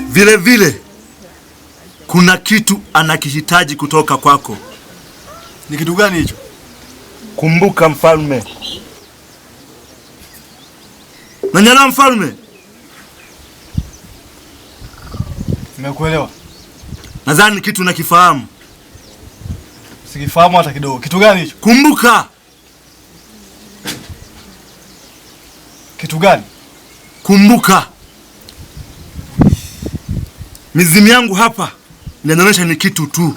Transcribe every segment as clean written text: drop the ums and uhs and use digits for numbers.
Vile vile kuna kitu anakihitaji kutoka kwako. Ni kitu gani hicho? Kumbuka mfalme. Nanyala mfalme. Nimekuelewa. Nadhani kitu unakifahamu. Sikifahamu hata kidogo. Kitu gani hicho? Kumbuka. Kitu gani? Kumbuka. Mizimu yangu hapa inaonyesha ni kitu tu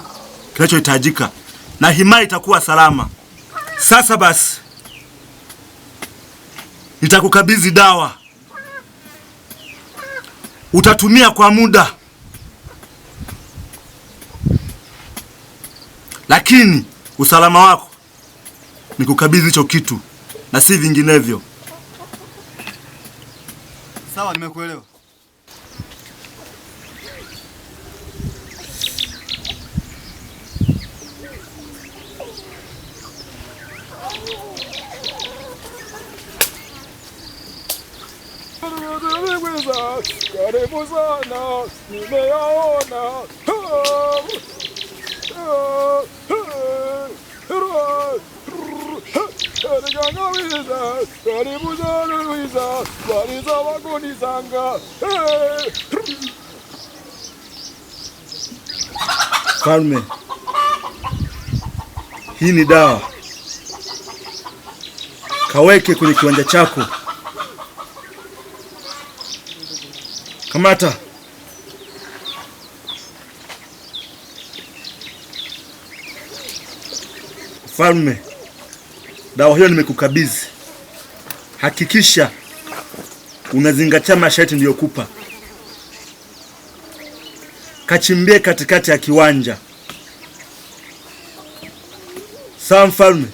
kinachohitajika na himaya itakuwa salama. Sasa basi, nitakukabidhi dawa. Utatumia kwa muda, lakini usalama wako ni kukabidhi hicho kitu na si vinginevyo. Sawa, nimekuelewa. Karibu sana, nimeyaona. Karibu sana Luisa, waliza wagoni zanga. Mfalme, hii ni dawa. Kaweke kwenye kiwanja chako. Kamata. Mfalme, dawa hiyo nimekukabidhi. Hakikisha unazingatia masharti niliyokupa. Kachimbie katikati ya kiwanja. Sawa mfalme?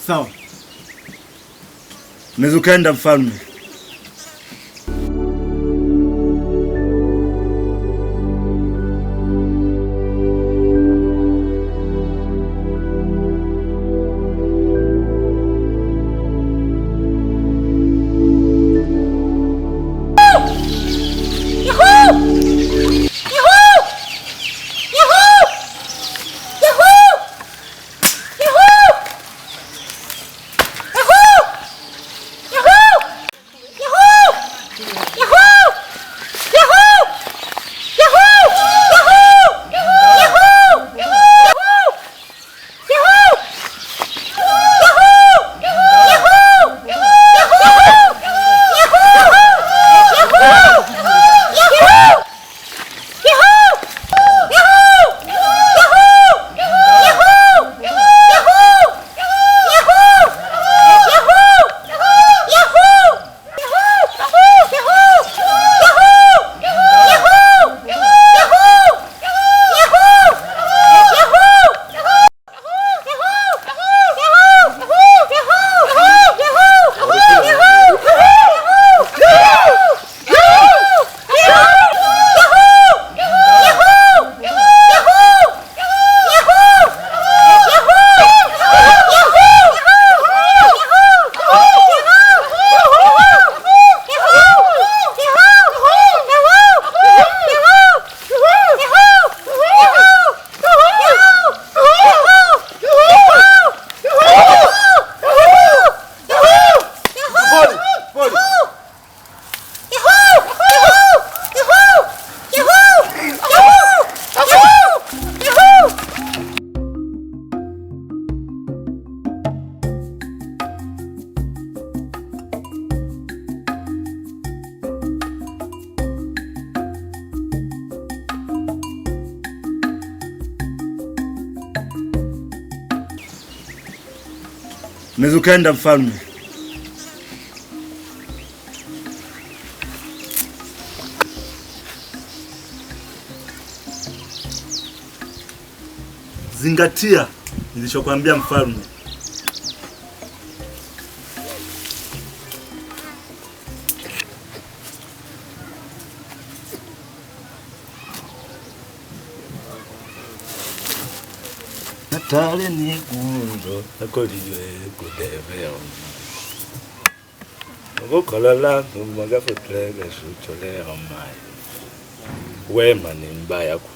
Sawa. Unaweza ukaenda mfalme. Unaweza ukaenda mfalme. Zingatia nilichokuambia mfalme. Natale ni gundo nakoliwe kudeveo. Ngokolala ngumaga futrega shuchole omai. Wema ni mbaya ku.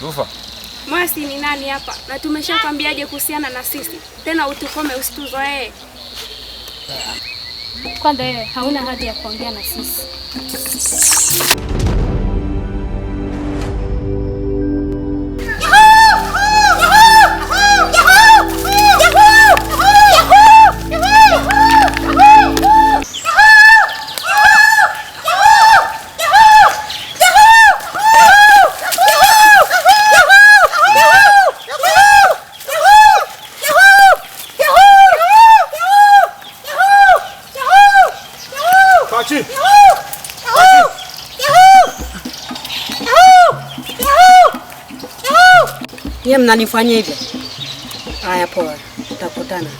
Rufa. Mwasi ni nani hapa? Na tumeshakwambiaje kuhusiana na sisi? Tena utukome usituzoee. Kwanza wewe hauna haja ya kuongea na sisi. Yeye mnanifanyia hivyo? Haya poa, tutakutana.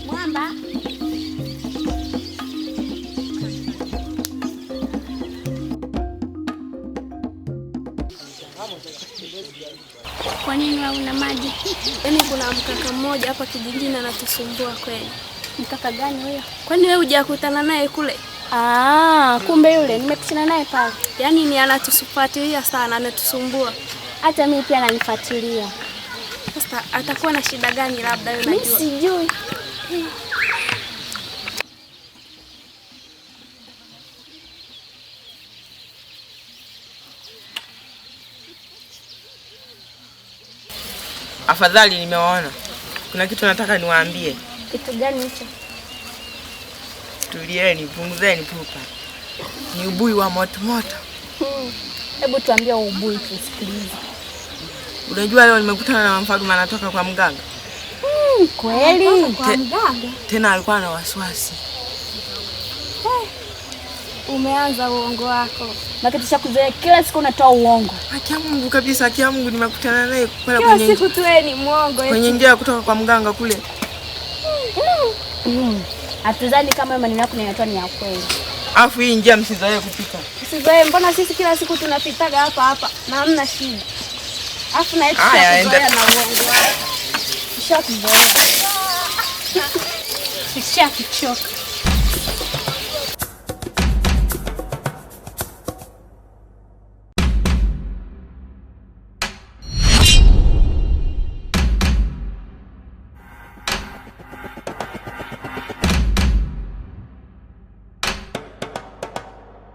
Mwamba. Kwa nini hauna maji? Yaani kuna mkaka mmoja hapa kijijini anatusumbua kweli. Mkaka gani huyo? Kwani wewe hujakutana naye kule? Kumbe yule nimekutana naye pale. Yaani ni anatufuatilia sana, anatusumbua. Hata mimi pia ananifuatilia. Sasa atakuwa na shida gani labda wewe unajua? Mimi sijui. Afadhali nimewaona. Kuna kitu nataka niwaambie. Kitu gani hicho? Tulieni, punguzeni pupa. Ni ubui wa moto moto. Hebu tuambie ubui tusikilize. Unajua leo nimekutana na Mfalme anatoka kwa mganga. Kweli? Kwa mganga? Tena alikuwa na wasiwasi. Umeanza uongo wako. Na kitu cha kuzoea kila siku unatoa uongo. Haki ya Mungu kabisa, haki ya Mungu nimekutana naye kila kwenye siku tu wewe ni muongo. Kwenye njia kutoka kwa mganga kule. Hatuzani kama maneno yako yanatoa ni ya kweli. Afu hii njia msizoee kupita. Msizoee, mbona sisi kila siku tunapitaga hapa na hamna shida. Afu na yetu tunazoea na uongo wako. Kishakuzoea. Kishakuchoka.